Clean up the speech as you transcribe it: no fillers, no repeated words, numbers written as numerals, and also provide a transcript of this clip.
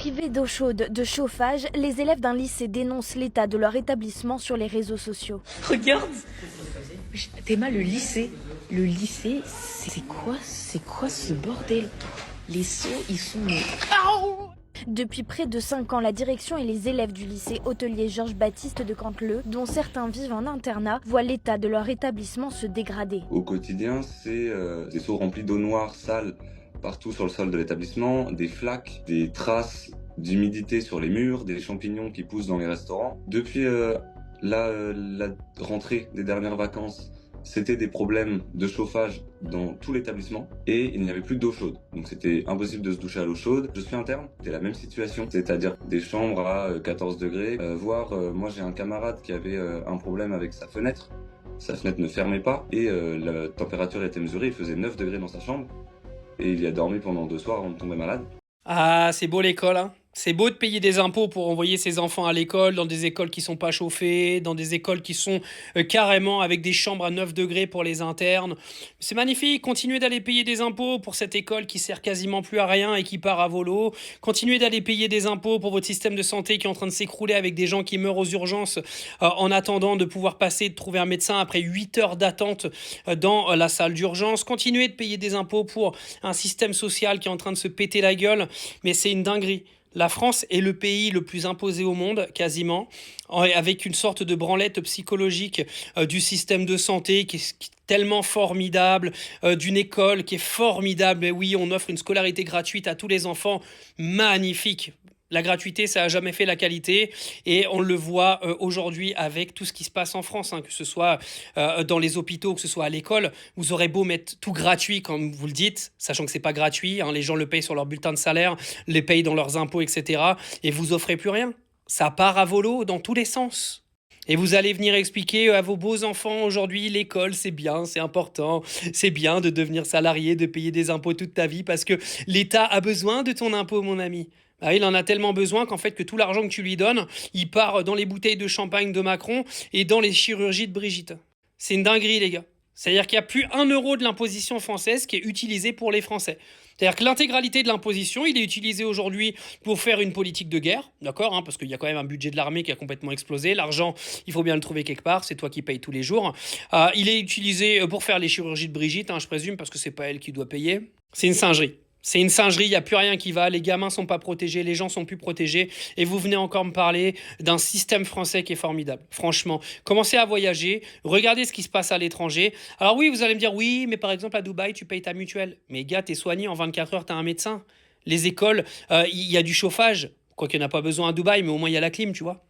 Privés d'eau chaude, de chauffage, les élèves d'un lycée dénoncent l'état de leur établissement sur les réseaux sociaux. Regarde, Théma, le lycée. Le lycée, c'est quoi? C'est quoi ce bordel? Les seaux, ils sont... Depuis près de 5 ans, la direction et les élèves du lycée hôtelier Georges-Baptiste de Canteleu, dont certains vivent en internat, voient l'état de leur établissement se dégrader. Au quotidien, c'est des seaux remplis d'eau noire, sale, partout sur le sol de l'établissement, des flaques, des traces d'humidité sur les murs, des champignons qui poussent dans les restaurants. Depuis la rentrée des dernières vacances, c'était des problèmes de chauffage dans tout l'établissement et il n'y avait plus d'eau chaude. Donc c'était impossible de se doucher à l'eau chaude. Je suis interne, c'était la même situation, c'est-à-dire des chambres à 14 degrés, voire moi j'ai un camarade qui avait un problème avec sa fenêtre. Sa fenêtre ne fermait pas et la température était mesurée, il faisait 9 degrés dans sa chambre et il y a dormi pendant 2 soirs avant de tomber malade. Ah, c'est beau l'école, hein. C'est beau de payer des impôts pour envoyer ses enfants à l'école, dans des écoles qui sont pas chauffées, dans des écoles qui sont carrément avec des chambres à 9 degrés pour les internes. C'est magnifique, continuez d'aller payer des impôts pour cette école qui sert quasiment plus à rien et qui part à volo. Continuez d'aller payer des impôts pour votre système de santé qui est en train de s'écrouler avec des gens qui meurent aux urgences en attendant de pouvoir passer, de trouver un médecin après 8 heures d'attente dans la salle d'urgence. Continuez de payer des impôts pour un système social qui est en train de se péter la gueule, mais c'est une dinguerie. La France est le pays le plus imposé au monde, quasiment, avec une sorte de branlette psychologique du système de santé qui est tellement formidable, d'une école qui est formidable. Et oui, on offre une scolarité gratuite à tous les enfants, magnifique. La gratuité, ça n'a jamais fait la qualité et on le voit aujourd'hui avec tout ce qui se passe en France, hein, que ce soit dans les hôpitaux, que ce soit à l'école. Vous aurez beau mettre tout gratuit, comme vous le dites, sachant que c'est pas gratuit, hein, les gens le payent sur leur bulletin de salaire, les payent dans leurs impôts, etc. Et vous offrez plus rien. Ça part à volo dans tous les sens. Et vous allez venir expliquer à vos beaux enfants aujourd'hui, l'école c'est bien, c'est important, c'est bien de devenir salarié, de payer des impôts toute ta vie parce que l'État a besoin de ton impôt, mon ami. Ah, il en a tellement besoin qu'en fait que tout l'argent que tu lui donnes, il part dans les bouteilles de champagne de Macron et dans les chirurgies de Brigitte. C'est une dinguerie, les gars. C'est-à-dire qu'il n'y a plus 1 euro de l'imposition française qui est utilisé pour les Français. C'est-à-dire que l'intégralité de l'imposition, il est utilisé aujourd'hui pour faire une politique de guerre, d'accord, hein, parce qu'il y a quand même un budget de l'armée qui a complètement explosé. L'argent, il faut bien le trouver quelque part, c'est toi qui payes tous les jours. Il est utilisé pour faire les chirurgies de Brigitte, hein, je présume, parce que c'est pas elle qui doit payer. C'est une singerie. C'est une singerie, il n'y a plus rien qui va, les gamins sont pas protégés, les gens sont plus protégés, et vous venez encore me parler d'un système français qui est formidable. Franchement, commencez à voyager, regardez ce qui se passe à l'étranger. Alors oui, vous allez me dire, oui, mais par exemple à Dubaï, tu payes ta mutuelle. Mais gars, t'es soigné, en 24 heures, t'as un médecin. Les écoles, il y a du chauffage, quoiqu'il n'y en a pas besoin à Dubaï, mais au moins il y a la clim, tu vois.